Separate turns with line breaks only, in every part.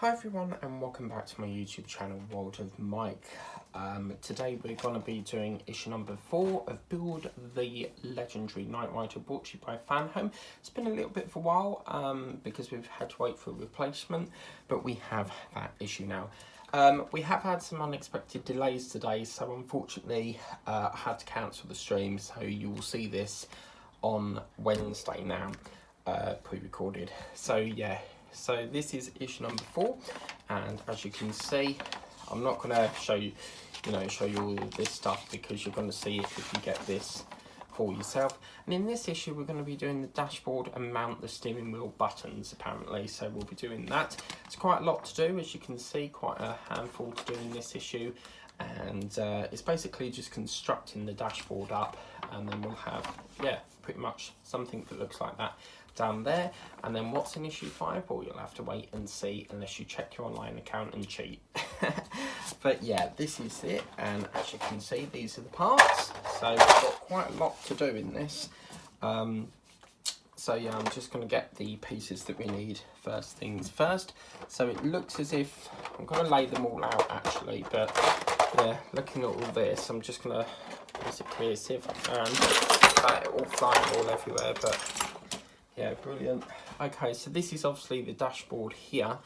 Hi everyone and welcome back to my YouTube channel World of Mike. Today we're going to be doing issue number 4 of Build the Legendary Knight Rider, brought to you by FanHome. It's been a little bit of a while because we've had to wait for a replacement, but we have that issue now. We have had some unexpected delays today, so unfortunately I had to cancel the stream, so you will see this on Wednesday now, pre-recorded. So yeah. So this is issue number 4, and as you can see, I'm not going to show you all this stuff because you're going to see it if you get this for yourself. And in this issue, we're going to be doing the dashboard and mount the steering wheel buttons, apparently. So we'll be doing that. It's quite a lot to do, as you can see, quite a handful to do in this issue. And it's basically just constructing the dashboard up, and then we'll have, pretty much something that looks like that down there. And then what's in issue 5? Well, you'll have to wait and see unless you check your online account and cheat. But yeah, this is it, and as you can see, these are the parts. So we've got quite a lot to do in this. So yeah, I'm just going to get the pieces that we need first things first. So it looks as if I'm going to lay them all out actually, but yeah, looking at all this, I'm just going to basically see if I can. It all flying all everywhere, but yeah, brilliant. Okay, so this is obviously the dashboard here,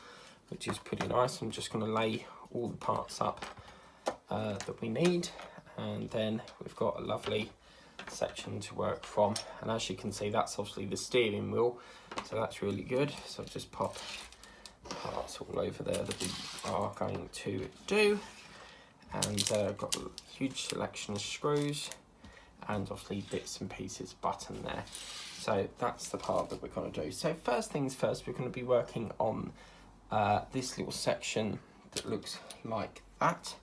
which is pretty nice. I'm just going to lay all the parts up that we need, and then we've got a lovely section to work from. And as you can see, that's obviously the steering wheel, so that's really good. So I'll just pop parts all over there that we are going to do, and got a huge selection of screws and obviously bits and pieces button there. So that's the part that we're going to do. So first things first, we're going to be working on this little section that looks like that.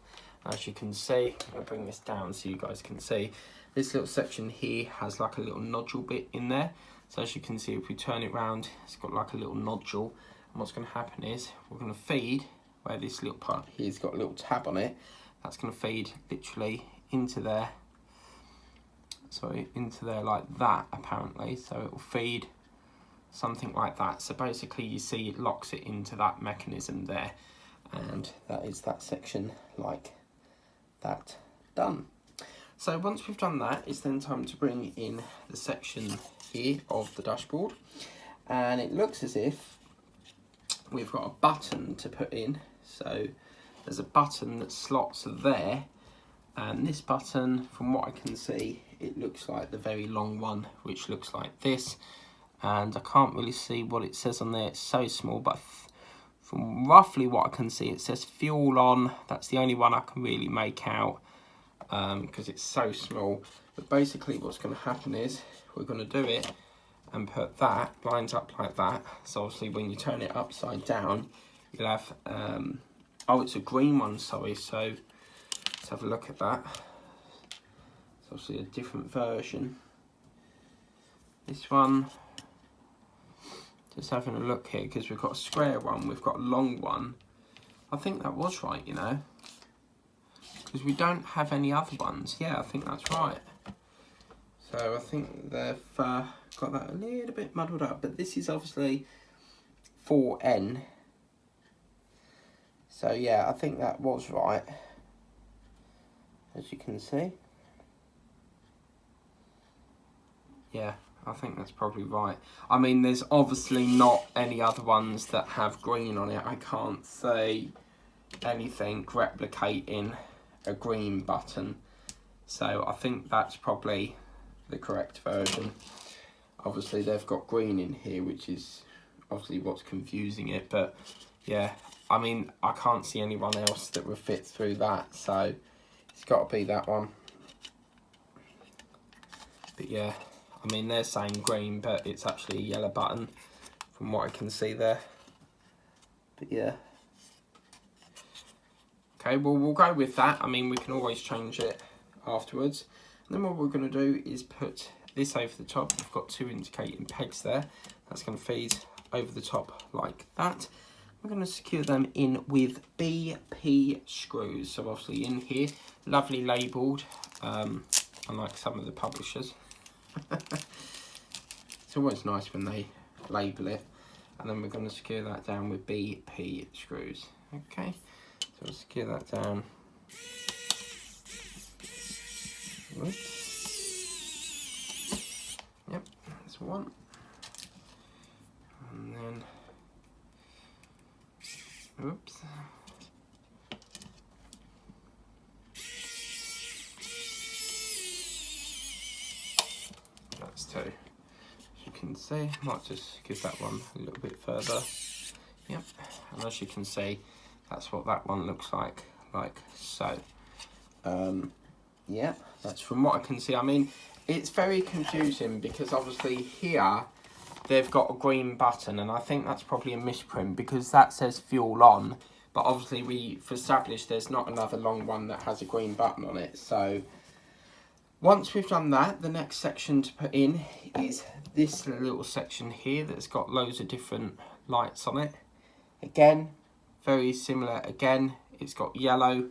As you can see, I'll bring this down so you guys can see. This little section here has like a little nodule bit in there. So as you can see, if we turn it round, it's got like a little nodule. And what's going to happen is we're going to feed where this little part here's got a little tab on it. That's going to feed literally into there. Sorry, into there like that apparently. So it will feed something like that. So basically you see it locks it into that mechanism there. And that is that section like that done. So once we've done that, it's then time to bring in the section here of the dashboard. And it looks as if we've got a button to put in. So there's a button that slots there. And this button, from what I can see, it looks like the very long one, which looks like this. And I can't really see what it says on there, it's so small, but from roughly what I can see, it says fuel on. That's the only one I can really make out because it's so small. But basically what's going to happen is we're going to do it and put that lines up like that. So obviously when you turn it upside down, you'll have, oh, it's a green one, sorry, so let's have a look at that. It's obviously a different version. This one, just having a look here, because we've got a square one, we've got a long one. I think that was right, you know, because we don't have any other ones. Yeah, I think that's right. So I think they've got that a little bit muddled up, but this is obviously 4N. So yeah, I think that was right, as you can see. Yeah, I think that's probably right. I mean, there's obviously not any other ones that have green on it. I can't say anything replicating a green button. So I think that's probably the correct version. Obviously, they've got green in here, which is obviously what's confusing it. But yeah, I mean, I can't see anyone else that would fit through that. So it's got to be that one. But yeah, I mean, they're saying green, but it's actually a yellow button from what I can see there. But yeah. Okay, well, we'll go with that. I mean, we can always change it afterwards. And then what we're going to do is put this over the top. We've got 2 indicating pegs there. That's going to feed over the top like that. We're going to secure them in with BP screws. So obviously in here, lovely labelled, unlike some of the publishers. It's always nice when they label it. and then we're going to secure that down with BP screws. Okay, so we'll secure that down. Oops. Yep, that's one. And then, oops. That's two. As you can see, might just give that one a little bit further. Yep, and as you can see, that's what that one looks like so. Yeah, that's from what I can see. I mean, it's very confusing because obviously here they've got a green button, and I think that's probably a misprint because that says fuel on, but obviously we've established there's not another long one that has a green button on it. So once we've done that, the next section to put in is this little section here that's got loads of different lights on it. Again, very similar. Again, it's got yellow,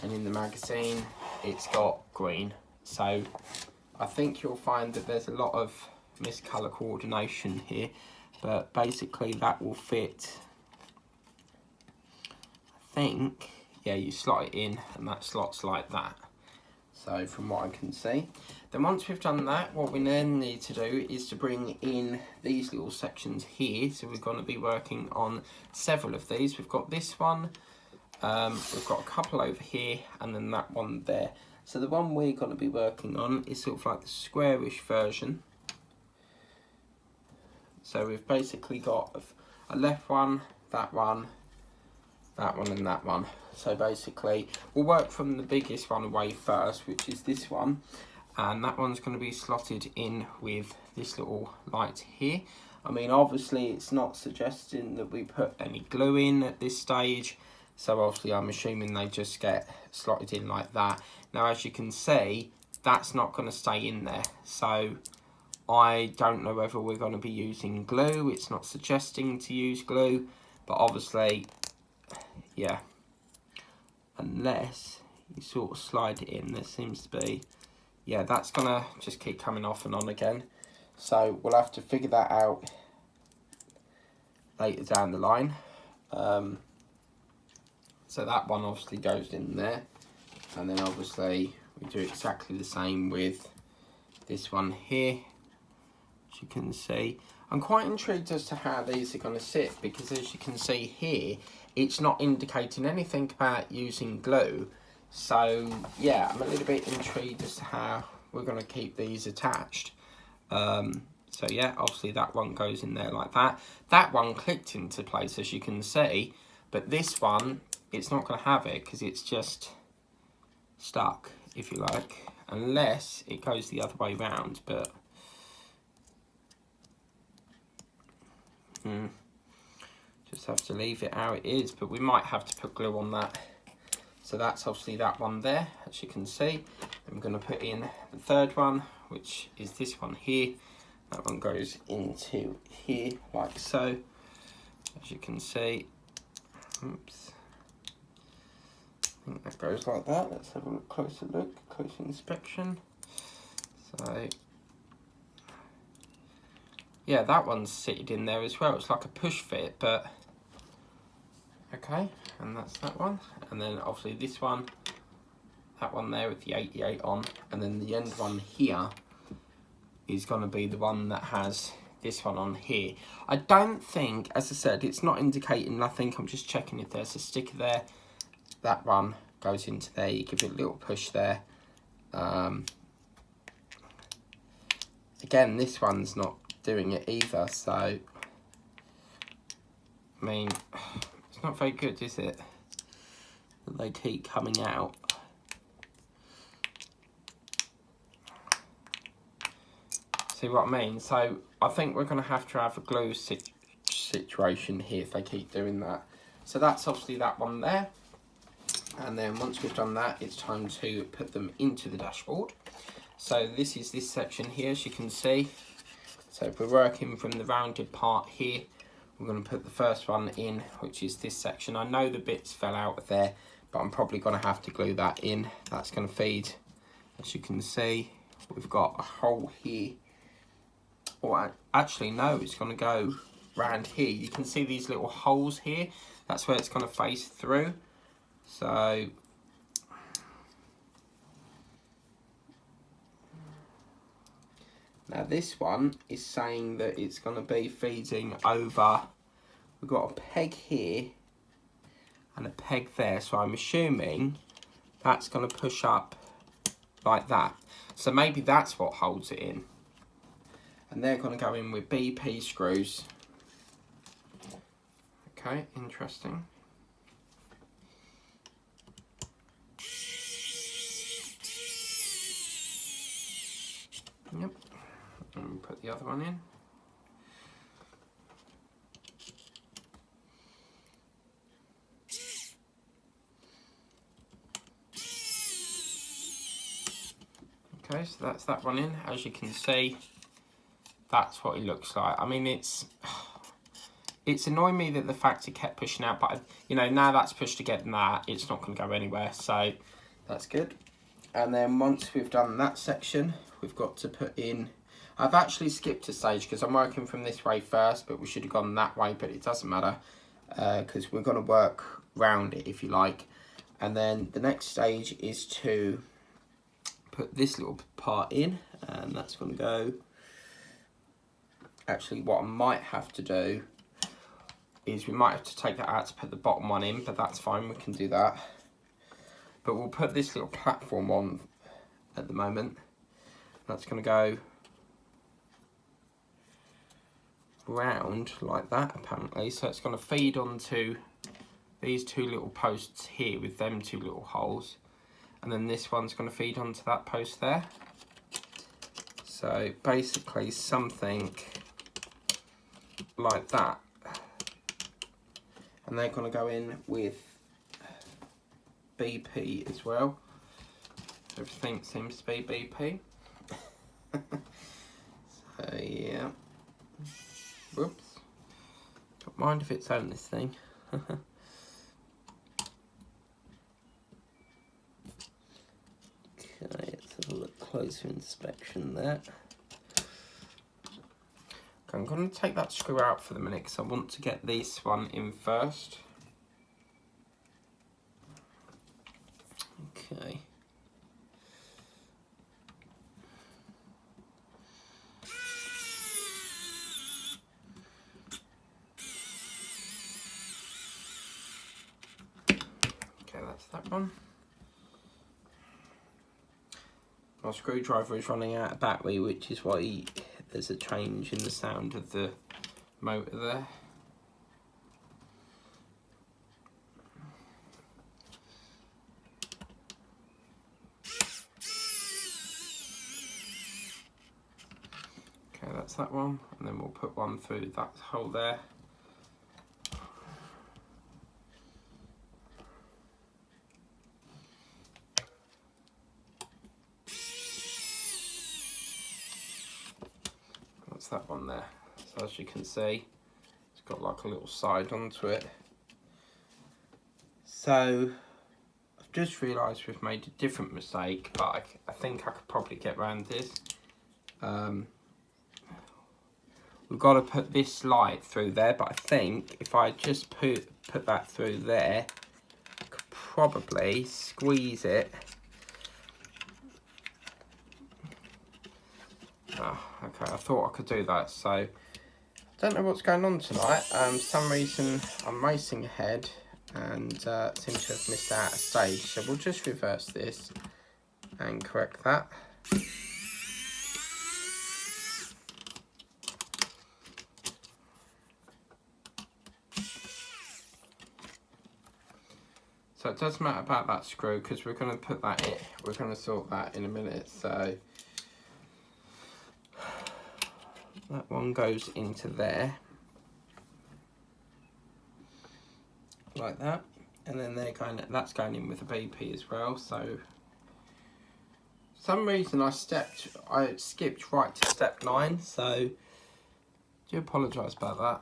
and in the magazine it's got green. So I think you'll find that there's a lot of miscolour coordination here, but basically that will fit. I think, yeah, you slot it in and that slots like that. So from what I can see, then once we've done that, what we then need to do is to bring in these little sections here. So we're going to be working on several of these. We've got this one, we've got a couple over here, and then that one there. So the one we're going to be working on is sort of like the squarish version. So we've basically got a left one, that one, and that one. So basically we'll work from the biggest one away first, which is this one, and that one's going to be slotted in with this little light here. I mean, obviously it's not suggesting that we put any glue in at this stage, so obviously I'm assuming they just get slotted in like that. Now as you can see, that's not going to stay in there, so I don't know whether we're going to be using glue. It's not suggesting to use glue, but obviously, yeah, unless you sort of slide it in, there seems to be, yeah, that's going to just keep coming off and on again. So we'll have to figure that out later down the line. So that one obviously goes in there, and then obviously we do exactly the same with this one here. As you can see, I'm quite intrigued as to how these are going to sit, because as you can see here, it's not indicating anything about using glue. So yeah, I'm a little bit intrigued as to how we're going to keep these attached. So yeah, obviously that one goes in there like that. That one clicked into place, as you can see, but this one, it's not going to have it because it's just stuck, if you like, unless it goes the other way round. But just have to leave it how it is, but we might have to put glue on that. So that's obviously that one there, as you can see. I'm going to put in the third one, which is this one here. That one goes into here like so, as you can see. Oops, I think that goes like that. Let's have a closer look, closer inspection. So yeah, that one's seated in there as well. It's like a push fit, but okay, and that's that one. And then obviously this one, that one there with the 88 on, and then the end one here is going to be the one that has this one on here. I don't think, as I said, it's not indicating nothing. I'm just checking if there's a sticker there. That one goes into there. You give it a little push there. Again, this one's not doing it either, so I mean, it's not very good, is it? They keep coming out. See what I mean? So I think we're going to have a glue situation here if they keep doing that. So that's obviously that one there. And then once we've done that, it's time to put them into the dashboard. So this is this section here, as you can see. So if we're working from the rounded part here, we're going to put the first one in, which is this section. I know the bits fell out of there, but I'm probably going to have to glue that in. That's going to feed, as you can see, we've got a hole here. Or actually no, it's going to go round here, you can see these little holes here. That's where it's going to face through. So now this one is saying that it's going to be feeding over. We've got a peg here and a peg there, so I'm assuming that's going to push up like that. So maybe that's what holds it in. And they're going to go in with BP screws. Okay, interesting. Yep, and put the other one in. Okay, so that's that one in. As you can see, that's what it looks like. I mean, it's annoying me that the fact it kept pushing out, but you know, now that's pushed against that, it's not going to go anywhere, so that's good. And then once we've done that section, we've got to put in, I've actually skipped a stage because I'm working from this way first, but we should have gone that way, but it doesn't matter because we're going to work round it, if you like. And then the next stage is to put this little part in, and that's going to go. Actually, what I might have to do is we might have to take that out to put the bottom one in, but that's fine, we can do that. But we'll put this little platform on at the moment. That's going to go round like that, apparently. So it's going to feed onto these two little posts here with them two little holes. And then this one's going to feed onto that post there. So basically something like that. And they're going to go in with BP as well. Everything seems to be BP. So yeah. Whoops. Don't mind if it's on this thing. Okay, let's have a look closer inspection there. Okay, I'm going to take that screw out for the minute because I want to get this one in first. Okay. Okay, that's that one. My screwdriver is running out of battery, which is why there's a change in the sound of the motor there. Okay, that's that one, and then we'll put one through that hole there. That's that one there. So as you can see, it's got like a little side onto it. So I've just realised we've made a different mistake, but I think I could probably get around this. We've got to put this light through there, but I think if I just put that through there, I could probably squeeze it. Oh, okay, I thought I could do that, so I don't know what's going on tonight. For some reason I'm racing ahead and seem to have missed out a stage, so we'll just reverse this and correct that. So it doesn't matter about that screw because we're going to put that in. We're going to sort that in a minute. So that one goes into there like that, and then they're going. That's going in with a BP as well. So for some reason I skipped right to step 9. So do apologise about that.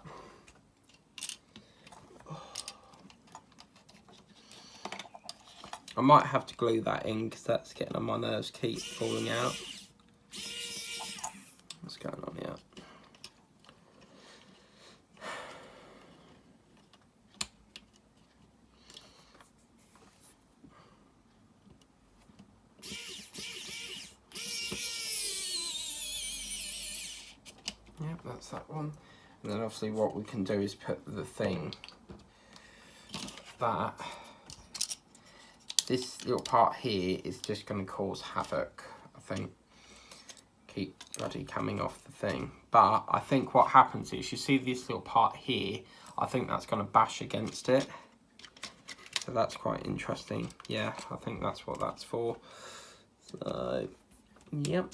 I might have to glue that in because that's getting on my nerves, keeps falling out. What's going on here? that's that one. And then obviously what we can do is put the thing that this little part here is just going to cause havoc, I think. Keep bloody coming off the thing. But I think what happens is, you see this little part here, I think that's going to bash against it. So that's quite interesting. Yeah, I think that's what that's for. So, yep.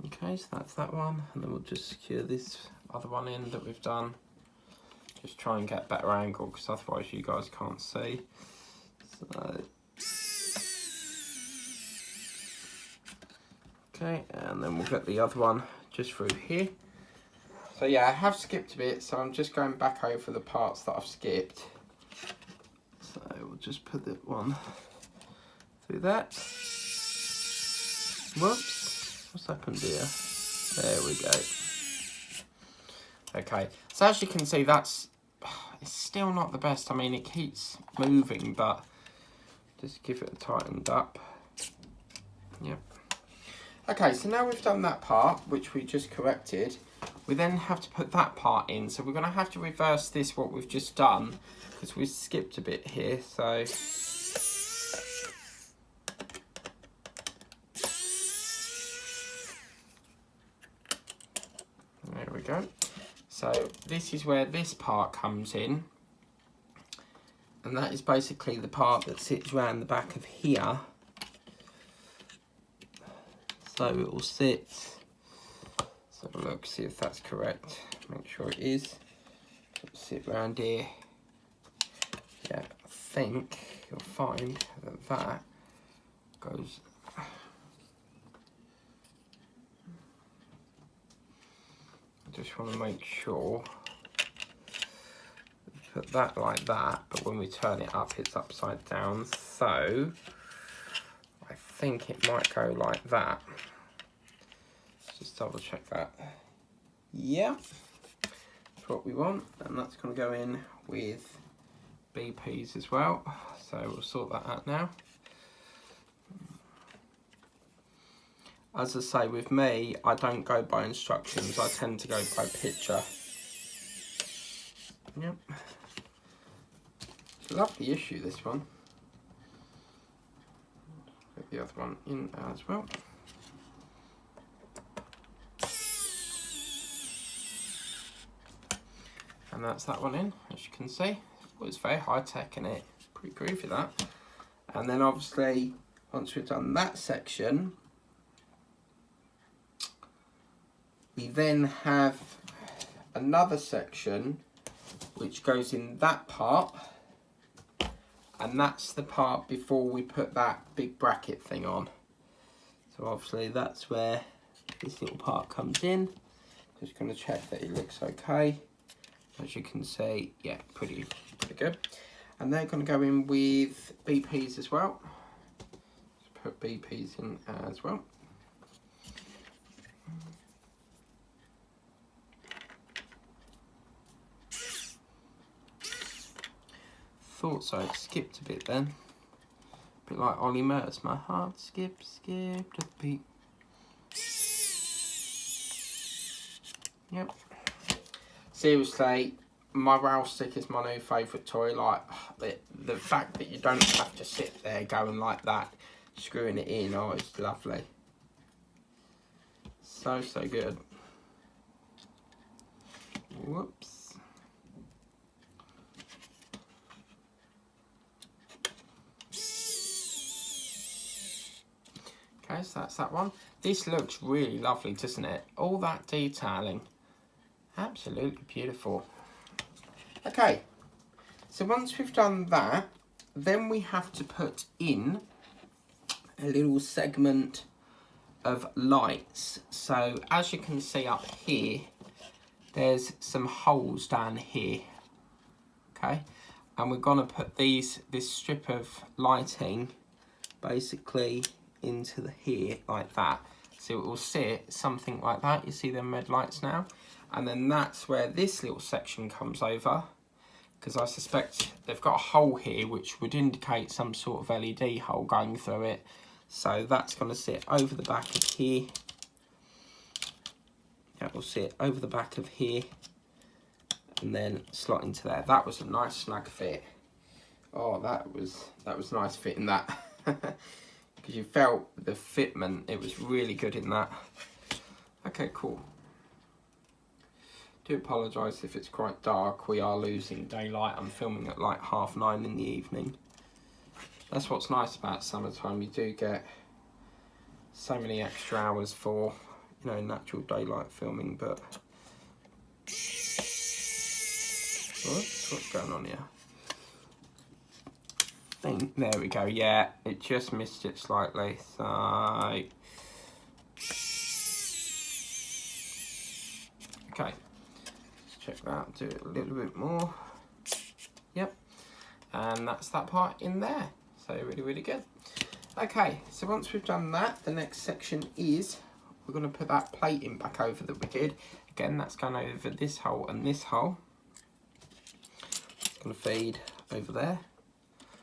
Okay, so that's that one. And then we'll just secure this other one in that we've done. Just try and get a better angle, because otherwise you guys can't see. So, okay, and then we'll get the other one just through here. So yeah, I have skipped a bit, so I'm just going back over the parts that I've skipped. So we'll just put that one through that. Whoops, what's happened here? There we go. Okay, so as you can see, it's still not the best. I mean, it keeps moving, but just give it a tightened up. Yep. Okay, so now we've done that part, which we just corrected. We then have to put that part in. So we're going to have to reverse this, what we've just done, because we've skipped a bit here. So there we go. So this is where this part comes in. And that is basically the part that sits around the back of here. So it will sit, let's have a look, see if that's correct, make sure it is. It'll sit around here. Yeah, I think you'll find that that goes, I just want to make sure, put that like that, but when we turn it up it's upside down, so I think it might go like that. Just double check that. Yeah, that's what we want, and that's going to go in with BPs as well. So we'll sort that out now. As I say, with me, I don't go by instructions. I tend to go by picture. Yep. Lovely issue, this one. Get the other one in as well. And that's that one in, as you can see. Well, it's very high tech in it, pretty groovy that. And then obviously, once we've done that section, we then have another section which goes in that part, and that's the part before we put that big bracket thing on. So obviously that's where this little part comes in. Just going to check that it looks okay. As you can see, yeah, pretty good. And they're going to go in with BPs as well. Just put BPs in as well. Thought so, it skipped a bit then. A bit like Ollie Murs, my heart skipped a beat. Yep. Seriously, my rail stick is my new favourite toy. Like, the fact that you don't have to sit there going like that, screwing it in, oh, it's lovely. So good. Whoops. Okay, so that's that one. This looks really lovely, doesn't it? All that detailing. Absolutely beautiful. Okay, so once we've done that, then we have to put in a little segment of lights. So as you can see up here, there's some holes down here. Okay, and we're gonna put this strip of lighting basically into here like that. So it will sit something like that. You see them red lights now? And then that's where this little section comes over, because I suspect they've got a hole here which would indicate some sort of LED hole going through it. So that's going to sit over the back of here. That will sit over the back of here and then slot into there. That was a nice snug fit. Oh, that was nice fitting that. Because you felt the fitment, it was really good in that. Okay, cool. Do apologise if it's quite dark. We are losing daylight. I'm filming at like 9:30 in the evening. That's what's nice about summertime. You do get so many extra hours for, you know, natural daylight filming. But what's going on here? There we go. Yeah, it just missed it slightly. So okay, let's check that. Do it a little bit more. Yep, and that's that part in there. So really good. Okay, so once we've done that, the next section is we're going to put that plating back over that we did. Again, that's going over this hole and this hole. It's going to feed over there,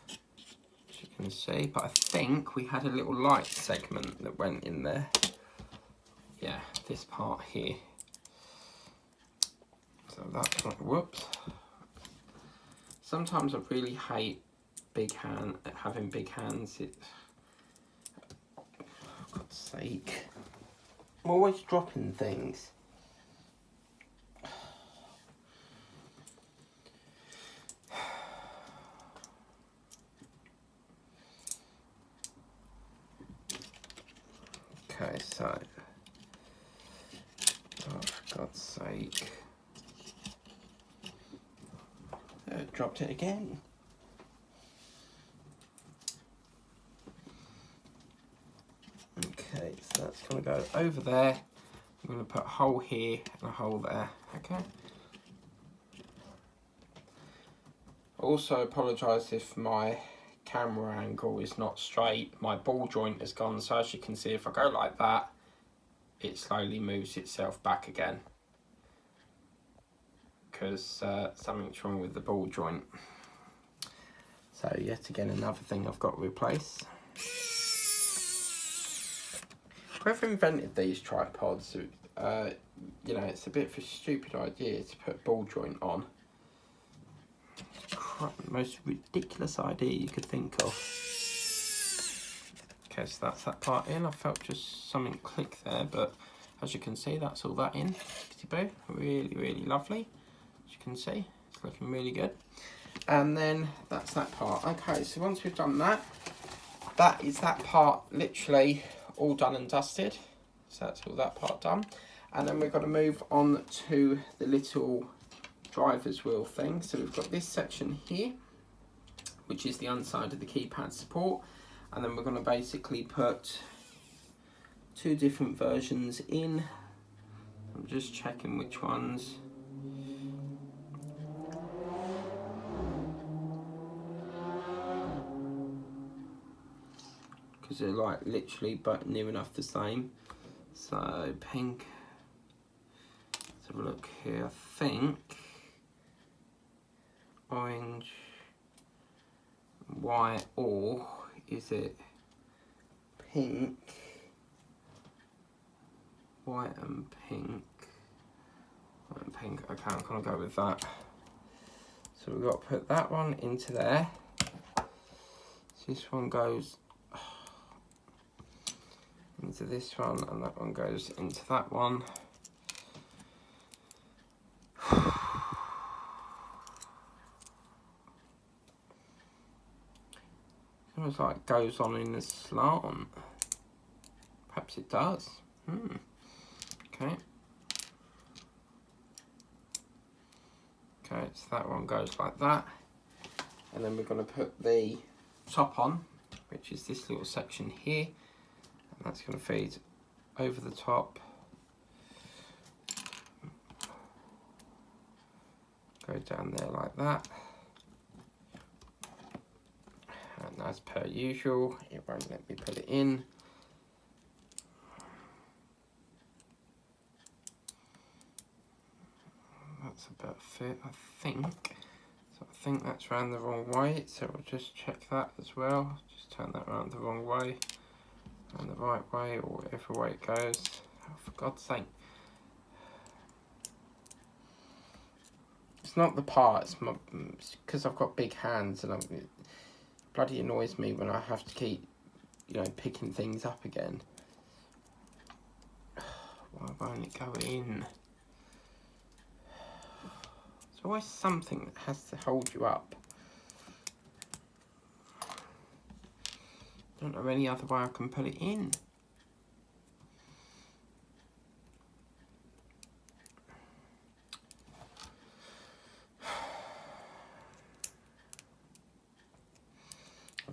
as you can see. But I think we had a little light segment that went in there. Yeah, this part here. So that's like, whoops. Sometimes I really hate having big hands. It's, for God's sake, I'm always dropping things. Okay, so, oh, for God's sake, dropped it again. Okay, so that's going to go over there. I'm going to put a hole here and a hole there. Okay. Also apologise if my camera angle is not straight. My ball joint has gone, so as you can see, if I go like that, it slowly moves itself back again. Because something's wrong with the ball joint. So yet again, another thing I've got to replace. Whoever invented these tripods, you know, it's a bit of a stupid idea to put a ball joint on. The most ridiculous idea you could think of. Okay, so that's that part in. I felt just something click there, but as you can see, that's all that in. Really lovely. As you can see, it's looking really good. And then that's that part. Okay, so once we've done that, that is that part literally all done and dusted. So that's all that part done. And then we've got to move on to the little driver's wheel thing. So we've got this section here, which is the underside of the keypad support. And then we're going to basically put two different versions in. I'm just checking which ones. Because they're like literally but near enough the same. So pink, let's have a look here. I think orange, white, or is it pink, white and pink, white and pink. Okay, I'm gonna go with that. So we've got to put that one into there. So this one goes into this one, and that one goes into that one. It almost like goes on in a slant. Perhaps it does. Okay. Okay, so that one goes like that. And then we're going to put the top on, which is this little section here. And that's going to feed over the top. Go down there like that. And as per usual, it won't let me put it in. That's about fit, I think. So I think that's round the wrong way, so we'll just check that as well. Just turn that round the wrong way, and the right way, or whatever way it goes. Oh, for God's sake. It's not the part, it's because I've got big hands and it bloody annoys me when I have to keep, you know, picking things up again. Why won't it go in? There's always something that has to hold you up. Don't know any other way I can put it in.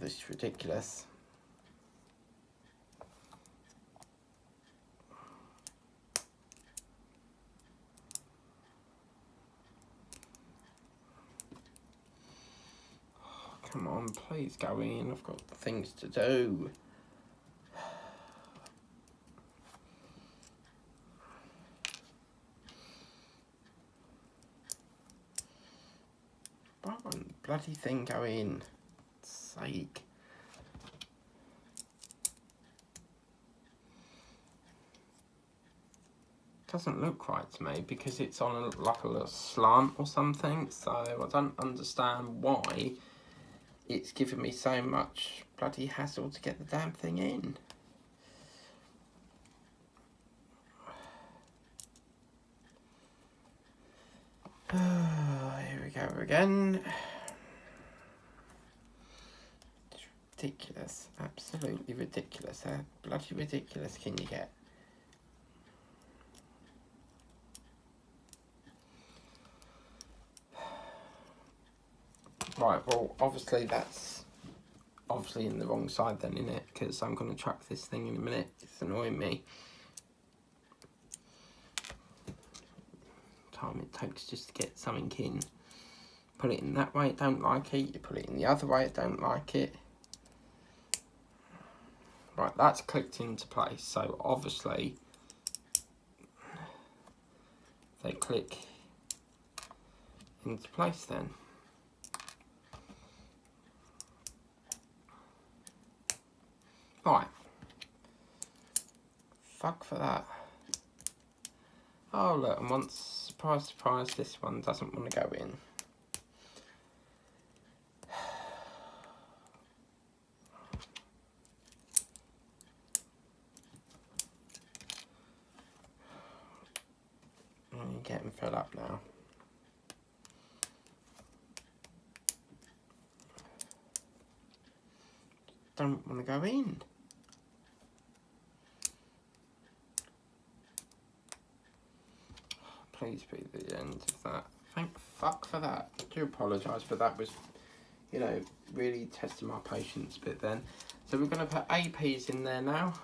This is ridiculous. Come on, please go in. I've got things to do. Why won't the bloody thing go in? Sake. Doesn't look right to me because it's on like a little slant or something, so I don't understand why it's giving me so much bloody hassle to get the damn thing in. Here we go again. It's ridiculous, absolutely ridiculous. How bloody ridiculous can you get? Right, well, obviously that's obviously in the wrong side then, isn't it? Because I'm going to track this thing in a minute. It's annoying me. Time it takes just to get something in. Put it in that way, it don't like it. You put it in the other way, it don't like it. Right, that's clicked into place. So obviously they click into place then. Right. Fuck for that. Oh look, and once, surprise, surprise, this one doesn't want to go in. I'm getting fed up now. Don't want to go in. Please be the end of that. Thank fuck for that. I do apologise, but that was, you know, really testing my patience a bit then. So we're going to put APs in there now.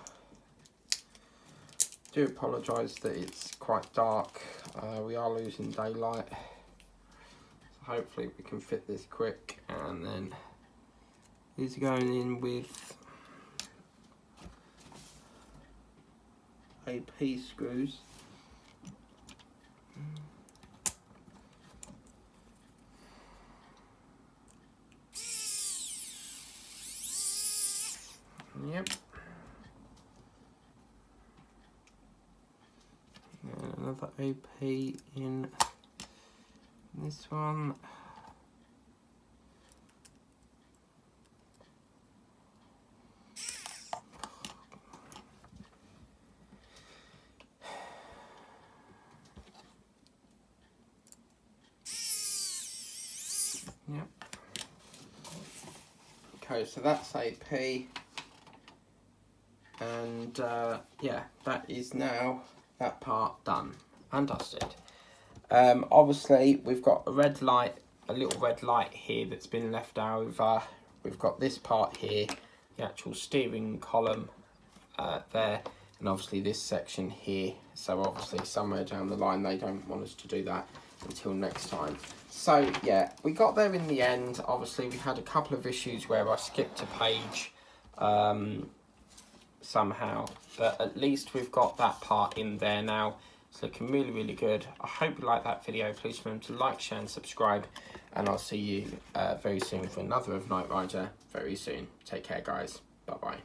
Do apologise that it's quite dark. We are losing daylight. So hopefully we can fit this quick. And then these are going in with AP screws. Yep. And another AP in this one. Yep. Okay, so that's AP. And yeah, that is now that part done and dusted. Obviously we've got a red light, a little red light here that's been left over. We've got this part here, the actual steering column there, and obviously this section here. So obviously somewhere down the line they don't want us to do that until next time. So yeah, we got there in the end. Obviously we had a couple of issues where I skipped a page somehow, but at least we've got that part in there now. It's looking really, really good. I hope you like that video. Please remember to like, share and subscribe, and I'll see you very soon for another of Knight Rider very soon. Take care guys. Bye bye.